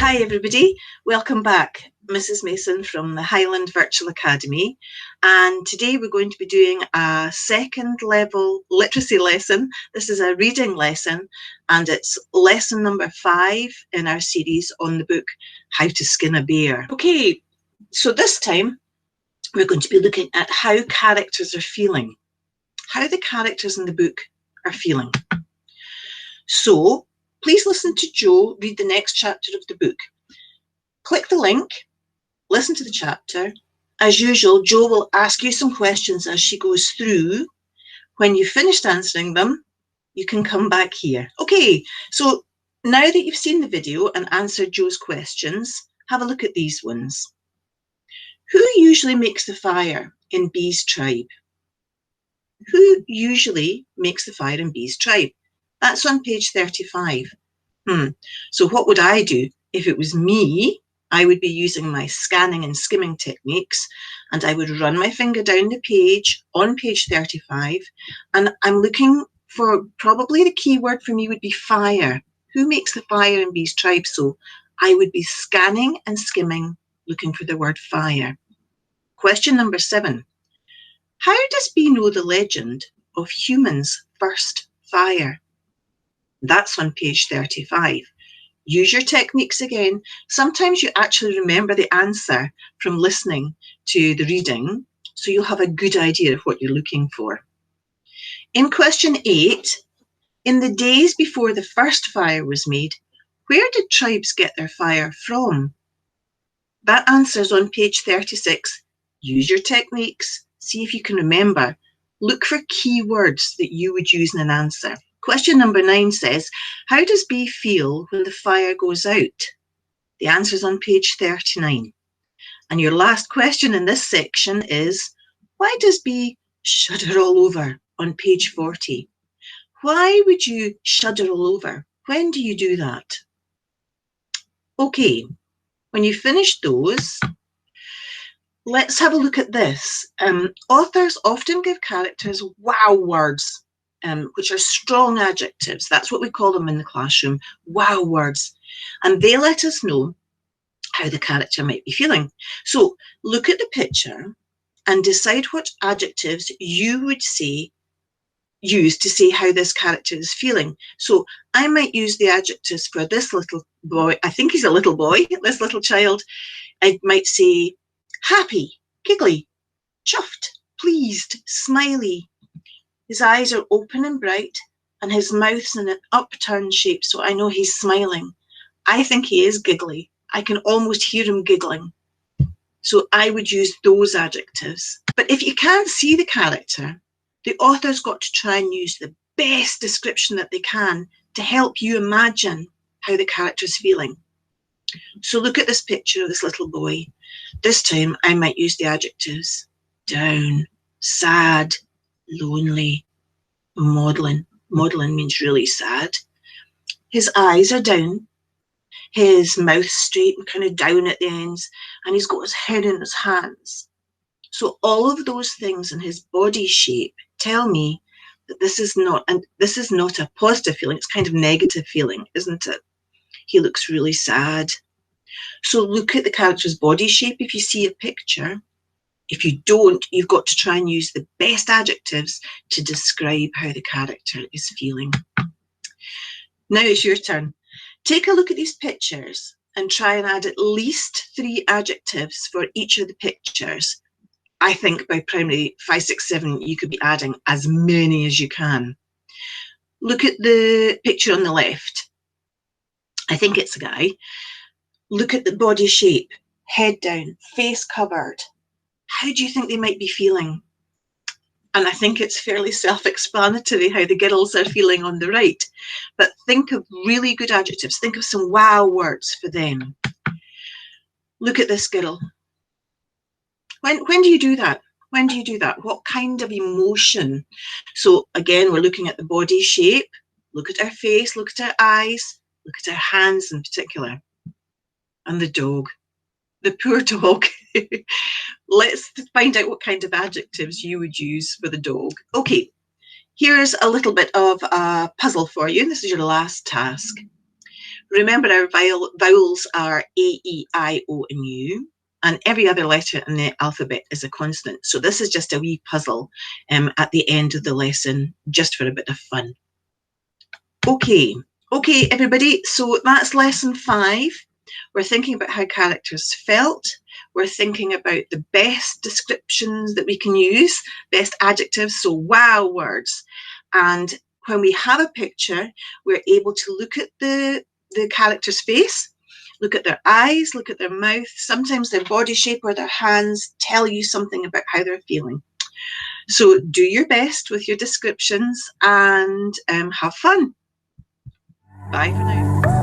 Hi everybody, welcome back. Mrs. Mason from the Highland Virtual Academy, and today we're going to be doing a second level literacy lesson. This is a reading lesson and it's lesson number 5 in our series on the book How to Skin a Bear. Okay, so this time we're going to be looking at how characters are feeling, how the characters in the book are feeling. So please listen to Jo read the next chapter of the book. Click the link, listen to the chapter. As usual, Jo will ask you some questions as she goes through. When you've finished answering them, you can come back here. Okay, so now that you've seen the video and answered Jo's questions, have a look at these ones. Who usually makes the fire in B's tribe? Who usually makes the fire in B's tribe? That's on page 35. So what would I do? If it was me, I would be using my scanning and skimming techniques, and I would run my finger down the page on page 35, and I'm looking for, probably the key word for me would be fire. Who makes the fire in B's tribe? So I would be scanning and skimming, looking for the word fire. Question number 7. How does B know the legend of humans' first fire? That's on page 35. Use your techniques again. Sometimes you actually remember the answer from listening to the reading, so you'll have a good idea of what you're looking for. In question 8, in the days before the first fire was made, where did tribes get their fire from? That answer's on page 36. Use your techniques. See if you can remember. Look for key words that you would use in an answer. Question number 9 says, how does B feel when the fire goes out? The answer is on page 39. And your last question in this section is, why does B shudder all over on page 40? Why would you shudder all over? When do you do that? Okay, when you finish those, let's have a look at this. Authors often give characters wow words, which are strong adjectives. That's what we call them in the classroom, wow words. And they let us know how the character might be feeling. So look at the picture and decide what adjectives you would use to say how this character is feeling. So I might use the adjectives for this little boy. I think he's a little boy, this little child. I might say happy, giggly, chuffed, pleased, smiley. His eyes are open and bright, and his mouth's in an upturned shape, so I know he's smiling. I think he is giggly. I can almost hear him giggling. So I would use those adjectives. But if you can't see the character, the author's got to try and use the best description that they can to help you imagine how the character's feeling. So look at this picture of this little boy. This time I might use the adjectives down, sad, lonely, maudlin. Maudlin means really sad. His eyes are down, his mouth straight and kind of down at the ends, and he's got his head in his hands. So all of those things in his body shape tell me that this is not a positive feeling. It's kind of negative feeling, isn't it? He looks really sad. So look at the character's body shape if you see a picture. If you don't, you've got to try and use the best adjectives to describe how the character is feeling. Now it's your turn. Take a look at these pictures and try and add at least 3 adjectives for each of the pictures. I think by primary 5, 6, 7, you could be adding as many as you can. Look at the picture on the left. I think it's a guy. Look at the body shape, head down, face covered. How do you think they might be feeling? And I think it's fairly self-explanatory how the girls are feeling on the right. But think of really good adjectives. Think of some wow words for them. Look at this girl. When do you do that? When do you do that? What kind of emotion? So again, we're looking at the body shape. Look at her face, look at her eyes, look at her hands in particular. And the dog. The poor dog. Let's find out what kind of adjectives you would use for the dog. Okay, here's a little bit of a puzzle for you. This is your last task. Remember, our vowels are A, E, I, O, and U, and every other letter in the alphabet is a consonant. So this is just a wee puzzle at the end of the lesson, just for a bit of fun. Okay, everybody, so that's lesson 5. We're thinking about how characters felt. We're thinking about the best descriptions that we can use, best adjectives, so wow words. And when we have a picture, we're able to look at the character's face, look at their eyes, look at their mouth. Sometimes their body shape or their hands tell you something about how they're feeling. So do your best with your descriptions and have fun. Bye for now.